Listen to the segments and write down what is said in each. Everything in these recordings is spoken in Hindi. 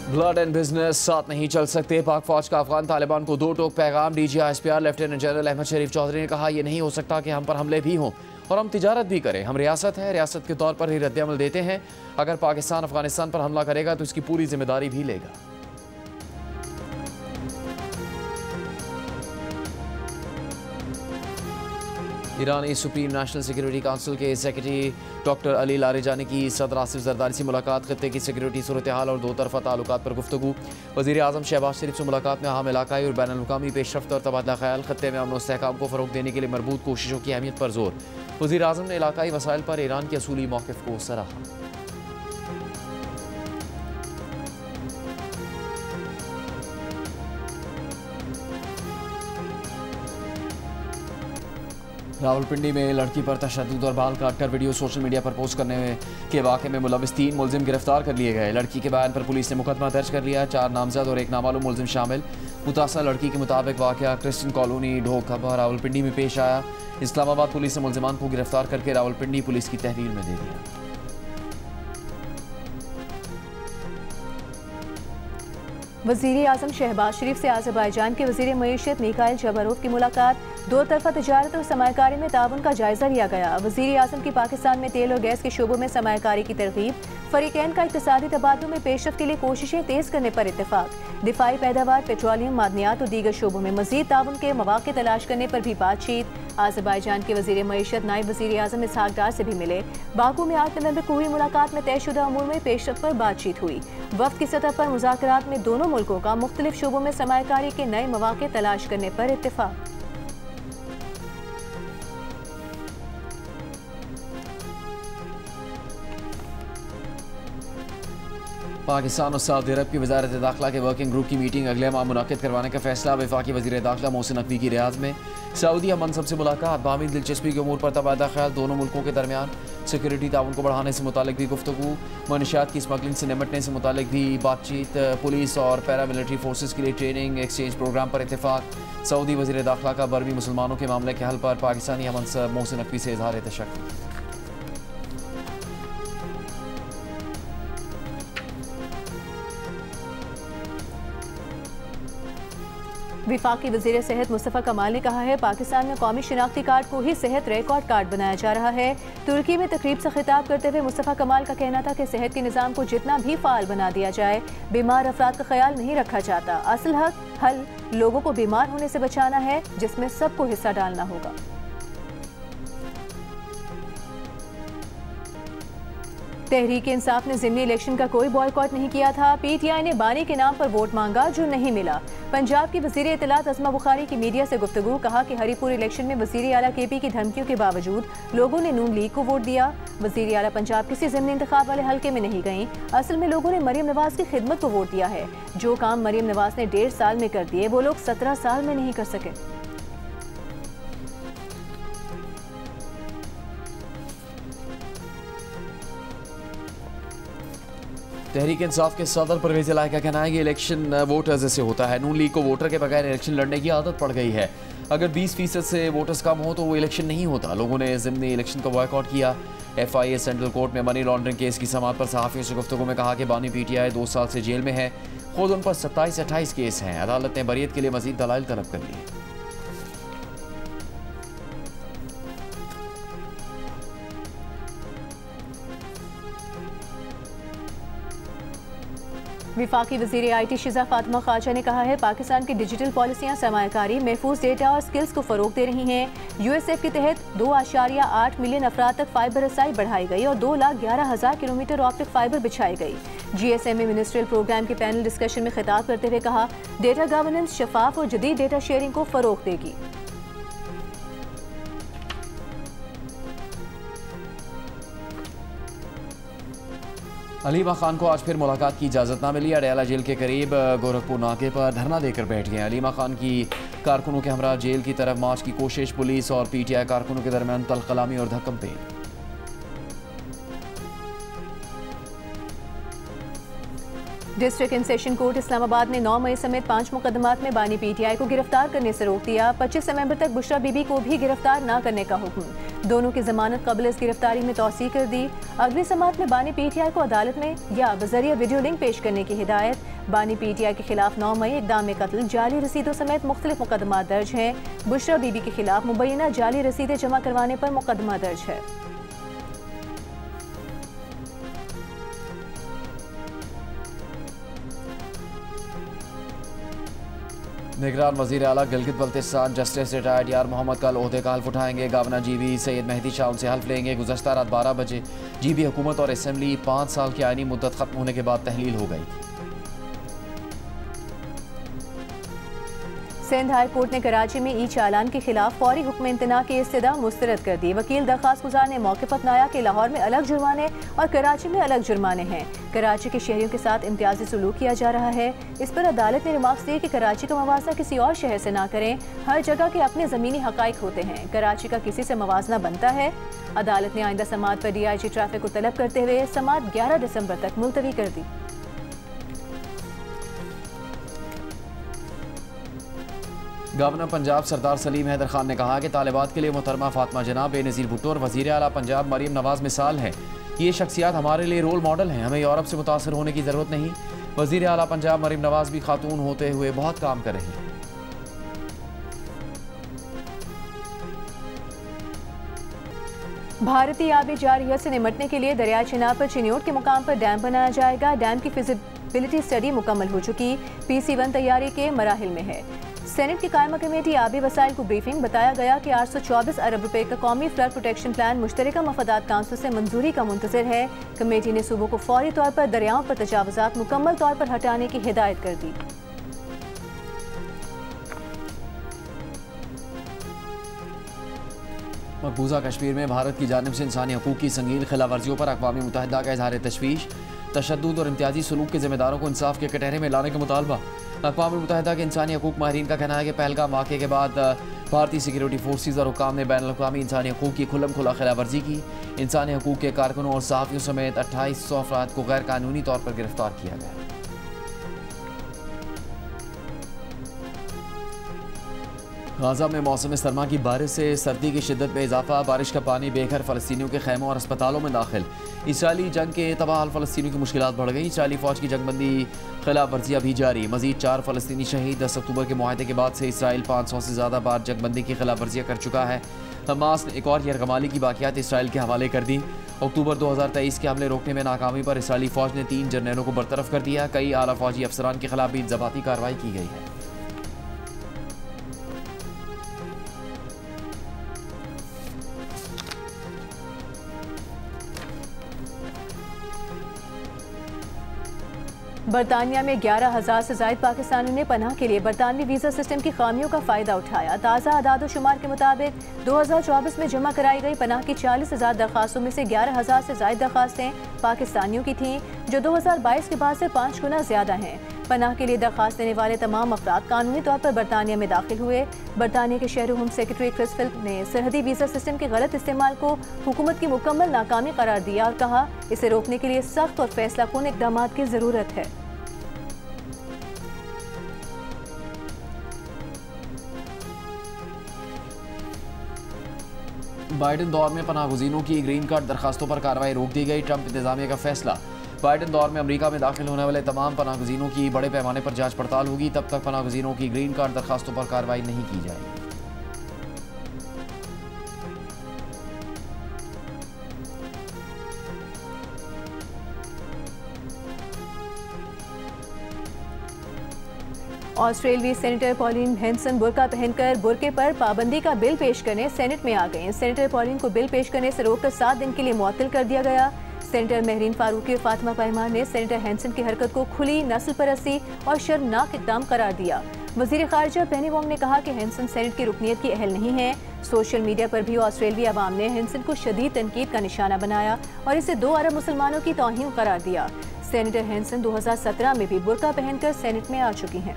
ब्लड एंड बिजनेस साथ नहीं चल सकते। पाक फौज का अफगान तालिबान को दो टोक पैगाम। DGI-SPR लेफ्टिनेंट जनरल अहमद शरीफ चौधरी ने कहा, यह नहीं हो सकता कि हम पर हमले भी हों और हम तिजारत भी करें। हम रियासत है, रियासत के तौर पर ही रद्द-ए-अमल देते हैं। अगर पाकिस्तान अफगानिस्तान पर हमला करेगा तो इसकी पूरी जिम्मेदारी भी लेगा। ईरानी सुप्रीम नेशनल सिक्योरिटी काउंसिल के सेक्रेटरी डॉक्टर अली लारिजानी की सदर आसिफ जरदारी से मुलाकात। खत्ते की सिक्योरिटी सूरत हाल और दो तरफा ताल्लुकात पर गुफ्तगू। वज़ीर आज़म शहबाज शरीफ से मुलाकात में अहम इलाकाई और बैनुल-अक़वामी पेशरफ्त और तबादला ख्याल। खत्ते में अमन और इस्तेहकाम को फ़रोग़ देने के लिए मरबूत कोशिशों की अहमियत पर जोर। वज़ीर आज़म ने इलाकाई मसाइल पर ईरान के असूली मौक़िफ़ को सराहा। रावलपिंडी में लड़की पर तशद्दुद और बाल काटकर वीडियो सोशल मीडिया पर पोस्ट करने के वाक़े में मुलविस 3 मुलजिम गिरफ्तार कर लिए गए। लड़की के बयान पर पुलिस ने मुकदमा दर्ज कर लिया। 4 नामजद और 1 नामालूम मुलजिम शामिल। मुतासरा लड़की के मुताबिक वाक़या क्रिश्चियन कॉलोनी ढोकबा रावलपिंडी में पेश आया। इस्लामाबाद पुलिस ने मुलजिमान को गिरफ्तार करके रावलपिंडी पुलिस की तहवील में दे दिया। वज़ीर आज़म शहबाज शरीफ से आज़रबाईजान के वज़ीर मईशत मिखाइल जबरोव की मुलाकात। दो तरफा तजारत और सरमायाकारी में ताउन का जायजा लिया गया। वज़ीर आज़म की पाकिस्तान में तेल और गैस के शोबों में सरमायाकारी की तरगीब। फरीकैन का इक़्तिसादी तबादलों में पेशरफ़्त के लिए कोशिशें तेज़ करने पर इत्तेफाक। दिफाई पैदावार, पेट्रोलियम, मादनियात और दीगर शोबों में मज़ीद ताउन के मौक़े तलाश करने पर भी बातचीत। आज़रबाईजान के वज़ीर मईशत नायब वज़ीर आज़म इसहाक डार से भी मिले। बाकू में 8 नवंबर को हुई मुलाकात में तयशुदा अमूर में पेशरफ़्त पर बातचीत हुई। वफ़द की सतह पर मुज़ाकरात में दोनों मुल्कों का मुख्तलिफ शोबों में सरमायाकारी के नए मौक़े तलाश करने पर इत्तेफाक। पाकिस्तान और सऊदी अरब की वज़ारत दाखिला के वर्किंग ग्रुप की मीटिंग अगले माह मुनक़िद करवाने का फैसला। वफाकी वज़ीर दाखिला मोहसिन नकवी की रियाद में सऊदी मनसब से मुलाकात। बाहमी दिलचस्पी के उमूर पर तबादला ख्याल। दोनों मुल्कों के दरमियान सिक्योरिटी ताउन को बढ़ाने से मुतालिक भी गुफ्तगू। मनशियात की स्मगलिंग से निपटने से मुतालिक भी बातचीत। पुलिस और पैरामिलिट्री फोर्सेस के लिए ट्रेनिंग एक्सचेंज प्रोग्राम पर इत्तेफाक। सऊदी वज़ीर दाखिला का बरमी मुसलमानों के मामले के हल पर पाकिस्तानी मनसब मोहसिन नकवी से इज़हार तशक्कुर। विफाकी वज़ीर सेहत मुस्तफ़ा कमाल ने कहा है, पाकिस्तान में कौमी शिनाख्ती कार्ड को ही सेहत रिकॉर्ड कार्ड बनाया जा रहा है। तुर्की में तकरीब से खिताब करते हुए मुस्तफ़ा कमाल का कहना था कि सेहत के निज़ाम को जितना भी फ़ाल बना दिया जाए, बीमार अफराद का ख्याल नहीं रखा जाता। असल हल लोगों को बीमार होने से बचाना है, जिसमें सबको हिस्सा डालना होगा। तहरीक इंसाफ ने ज़िमनी इलेक्शन का कोई बॉयकॉट नहीं किया था। PTI ने बानी के नाम पर वोट मांगा जो नहीं मिला। पंजाब की वज़ीर इत्तलात अज़मा बुखारी की मीडिया से गुफ्तगू। कहा कि हरीपुर इलेक्शन में वज़ीर आला KP की धमकियों के बावजूद लोगों ने नून लीग को वोट दिया। वज़ीर आला पंजाब किसी ज़िमनी इंतखाब वाले हल्के में नहीं गईं। असल में लोगों ने मरियम नवाज की खिदमत को वोट दिया है। जो काम मरियम नवाज ने 1.5 साल में कर दिए, वो लोग 17 साल में नहीं कर सके। तहरीक इंसाफ के सदर परवेज़ इलाही का कहना है कि इलेक्शन वोटर्स से होता है। नून लीग को वोटर के बगैर इलेक्शन लड़ने की आदत पड़ गई है। अगर 20% से वोटर्स कम हो तो वो इलेक्शन नहीं होता। लोगों ने ज़िमनी इलेक्शन का बॉयकॉट किया। FIA सेंट्रल कोर्ट में मनी लॉन्ड्रिंग केस की समाअत पर सहाफ़ियों से गुफ्तगू में कहा कि बानी PTI 2 साल से जेल में है। खुद उन पर 27-28 केस हैं। अदालत ने बरीयत के लिए मज़ीद दलाइल तलब कर लिए। विफाकी वज़ीर IT शिज़ा फातिमा ख्वाजा ने कहा है, पाकिस्तान की डिजिटल पॉलिसियाँ सरमायाकारी, महफूज डेटा और स्किल्स को फ़रोग़ दे रही हैं। USF के तहत 2.8 मिलियन अफराद तक फाइबर रसाई बढ़ाई गई और 2,11,000 किलोमीटर ऑप्टिक फाइबर बिछाई गई। GSMA मिनिस्ट्रियल प्रोग्राम के पैनल डिस्कशन में खिताब करते हुए कहा, डेटा गवर्नेंस शफाफ और जदीद डेटा शेयरिंग को फ़रोग़ देगी। अलीमा खान को आज फिर मुलाकात की इजाज़त ना मिली। अडयाला जेल के करीब गोरखपुर नाके पर धरना देकर बैठ गए। अलीमा खान की कारकुनों के हमरा जेल की तरफ मार्च की कोशिश। पुलिस और PTI कारकुनों के दरमियान तलकलामी और धक्कम पेन। District and session court Islamabad ने 9 मई समेत 5 मुकदमात में बानी PTI को गिरफ्तार करने से रोक दिया। 25 नवंबर तक बुशरा बीबी को भी गिरफ्तार न करने का हुक्म। दोनों की जमानत कबल इस गिरफ्तारी में तौसीह कर दी। अगली समाअत में बानी PTI को अदालत में या बजरिया वीडियो लिंक पेश करने की हिदायत। बानी PTI के खिलाफ 9 मई इक़दाम कत्ल, जाली रसीदों समेत मुख्तलिफ मुकदमा दर्ज हैं। बुशरा बीबी के खिलाफ मुबैना जाली रसीदें जमा करवाने पर मुकदमा दर्ज है। निगरान वज़ीर आला गिलगित बल्तिस्तान जस्टिस रिटायर्ड यार मोहम्मद कल ओहदे का हल्फ उठाएंगे। गवर्नर GB सैयद मेहदी शाह उनसे हल्फ लेंगे। गुज़श्ता रात 12 बजे GB हुकूमत और असम्बली 5 साल की आइनी मुद्दत खत्म होने के बाद तहलील हो गई थी। सिंध हाई कोर्ट ने कराची में ई चालान के खिलाफ फौरी हुक्म इम्तना की इस्तदा मुस्तरद कर दी। वकील दरखास्त गुजार ने मौके पर अपनाया कि लाहौर में अलग जुर्माने और कराची में अलग जुर्माने हैं। कराची के शहरियों के साथ इम्तियाजी सलूक किया जा रहा है। इस पर अदालत ने रिमार्क्स दिए कि कराची का मवाजना किसी और शहर से ना करें। हर जगह के अपने ज़मीनी हकाइक होते हैं, कराची का किसी से मवाजना बनता है। अदालत ने आइंदा समाअत पर DIG ट्रैफिक को तलब करते हुए समाअत 11 दिसंबर तक मुलतवी कर दी। गवर्नर पंजाब सरदार सलीम हैदर खान ने कहा कि तालिबात के लिए मोहतरमा फातिमा जना, बेनज़ीर भुट्टो और वज़ीर आला पंजाब मरीम नवाज मिसाल हैं। ये शख्सियात हमारे लिए रोल मॉडल हैं, हमें यूरोप से मुतासर होने की ज़रूरत नहीं। वज़ीर आला पंजाब मरीम नवाज भी खातून होते हुए बहुत काम कर रही हैं। भारतीय आबी जारहियत से निमटने के लिए दरिया चिनाब पर चिन्योट के मुकाम पर डैम बनाया जाएगा। डैम की फिजिबिलिटी स्टडी मुकम्मल हो चुकी, PC1 तैयारी के मराहिल में है। सेनेट की कायमा कमेटी आबी वसाइल को ब्रीफिंग, बताया गया कि 824 अरब रुपए का कौमी फ्लड प्रोटेक्शन प्लान मुश्तरका मफादात काउंसिल से मंजूरी का मुंतज़िर है। कमेटी ने सूबों को फौरी तौर पर दरियाओं पर तजावुज़ात मुकम्मल तौर पर हटाने की हिदायत कर दी। मकबूजा कश्मीर में भारत की जानिब से इंसानी हकूक़ की संगीन खिलाफ वर्जियों पर अक़वाम मुत्तहिदा का इज़हार तशवीश। तशद्दुद और इम्तियाजी सलूक के ज़िम्मेदारों को इंसाफ के कटहरे में लाने का मुतालबा। अक़वाम मुत्तहिदा के इंसानी हकूक़ माहिरीन का कहना है कि पहलगाम वाक़े के बाद भारतीय सिक्योरिटी फोर्सेज और हुक्काम ने बैनुल-अक़वामी इंसानी हकूक़ की खुल्लम खुला खिलाफ वर्जी की। इंसानी हकूक़ के कारकुनों और सहाफ़ियों समेत 2800 अफराद को गैर कानूनी तौर पर गिरफ्तार किया गया। गाज़ा में मौसम सरमा की बारिश से सर्दी की शिद्दत में इजाफा। बारिश का पानी बेघर फ़लस्तीनियों के खैमों और अस्पतालों में दाखिल। इसराइली जंग के तबाह फ़लस्तीनियों की मुश्किलात बढ़ गई। इसराइली फ़ौज की जंगबंदी खिलाफ वर्जियाँ भी जारी। मज़ीद 4 फ़लस्तीनी शहीद। 10 अक्टूबर के मुआहदे के बाद से इसराइल 500 से ज़्यादा बार जंगबंदी की खिलाफ वर्जियाँ कर चुका है। हमास ने एक और यरगमाली की बाक़ियात इसराइल के हवाले कर दी। अक्टूबर 2023 के हमले रोकने में नाकामी पर इसराइली फ़ौज ने 3 जर्नलों को बरतरफ कर दिया। कई आला फ़ौजी अफसरान के खिलाफ भी ज़बाती कार्रवाई की गई है। बरतानिया में 11,000 से ज़ायद पाकिस्तानियों ने पनाह के लिए बरतानवी वीज़ा सिस्टम की खामियों का फ़ायदा उठाया। ताज़ा अदाद शुमार के मुताबिक 2024 में जमा कराई गई पनाह की 40,000 दरख्वास्तों में से 11,000 से ज़ायद दरख्वास्तें पाकिस्तानियों की थीं, जो 2022 के बाद से 5 गुना ज़्यादा हैं। पनाह के लिए दरख्वास्त देने वाले तमाम अफराद कानूनी तौर पर बरतानिया में दाखिल हुए। बरतानिया के शहरी होम सेक्रेटरी क्रिस फिलिप ने सरहदी वीज़ा सिस्टम के गलत इस्तेमाल को हुकूमत की मुकम्मल नाकामी करार दिया और कहा, इसे रोकने के लिए सख्त और फैसलाकुन इक़दामात की ज़रूरत है। बाइडन दौर में पनाहगज़ीनों की ग्रीन कार्ड दरखास्तों पर कार्रवाई रोक दी गई। ट्रंप इंतजामिया का फैसला। बाइडन दौर में अमेरिका में दाखिल होने वाले तमाम पनाहगज़ीनों की बड़े पैमाने पर जांच पड़ताल होगी। तब तक पनाहगज़ीनों की ग्रीन कार्ड दरखास्तों पर कार्रवाई नहीं की जाएगी। ऑस्ट्रेलियाई सेनेटर पॉलिन हेंसन बुर्का पहनकर बुर्के पर पाबंदी का बिल पेश करने सेनेट में आ गए। सेनेटर पॉलिन को बिल पेश करने से रोककर 7 दिन के लिए मुअत्तल कर दिया गया। सेनेटर महरीन फारूकी और फातिमा परमान ने सेनेटर हेंसन की हरकत को खुली नस्ल परस्ती और शर्मनाक इक़दाम करार दिया। वज़ीर ख़ारिजा पेनी वोंग ने कहा कि हेंसन सेनेट की रुकनीत की अहल नहीं है। सोशल मीडिया पर भी ऑस्ट्रेलियाई अवाम ने हेंसन को शदीद तनकीद का निशाना बनाया और इसे 2 अरब मुसलमानों की तौहीन करार दिया। सेनेटर हेंसन 2017 में भी बुर्का पहनकर सेनेट में आ चुकी हैं।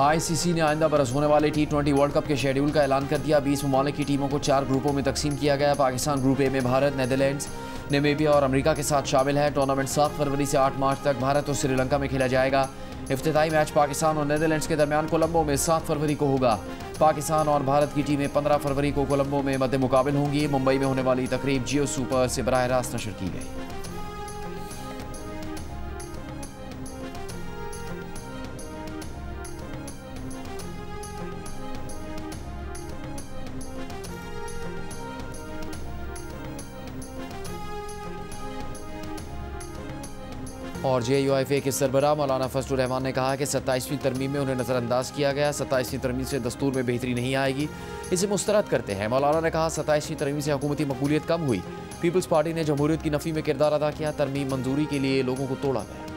ICC ने आइंदा बरस होने वाले T20 वर्ल्ड कप के शेड्यूल का ऐलान कर दिया। 20 ममालिक की टीमों को 4 ग्रुपों में तकसीम किया गया। पाकिस्तान ग्रुप ए में भारत, नेदरलैंड्स, नामीबिया और अमेरिका के साथ शामिल है। टूर्नामेंट 7 फरवरी से 8 मार्च तक भारत और श्रीलंका में खेला जाएगा। इफ्तिताई मैच पाकिस्तान और नेदरलैंड्स के दरमियान कोलंबो में 7 फरवरी को होगा। पाकिस्तान और भारत की टीमें 15 फरवरी को कोलंबो में मद्दे मुकाबिल होंगी। मुंबई में होने वाली तकरीब जियो सुपर से बराह रास्त नशर की गई। और JUIFA के सरबराह मौलाना फजलुर रहमान ने कहा कि 27वीं तरमीम में उन्हें नज़रअंदाज किया गया। 27वीं तरमीम से दस्तूर में बेहतरी नहीं आएगी, इसे मुस्तरद करते हैं। मौलाना ने कहा 27वीं तरमीम से हुकूमती मकबूलियत कम हुई। पीपल्स पार्टी ने जमहूरियत की नफ़ी में किरदार अदा किया। तरमीम मंजूरी के लिए लोगों को तोड़ा गया।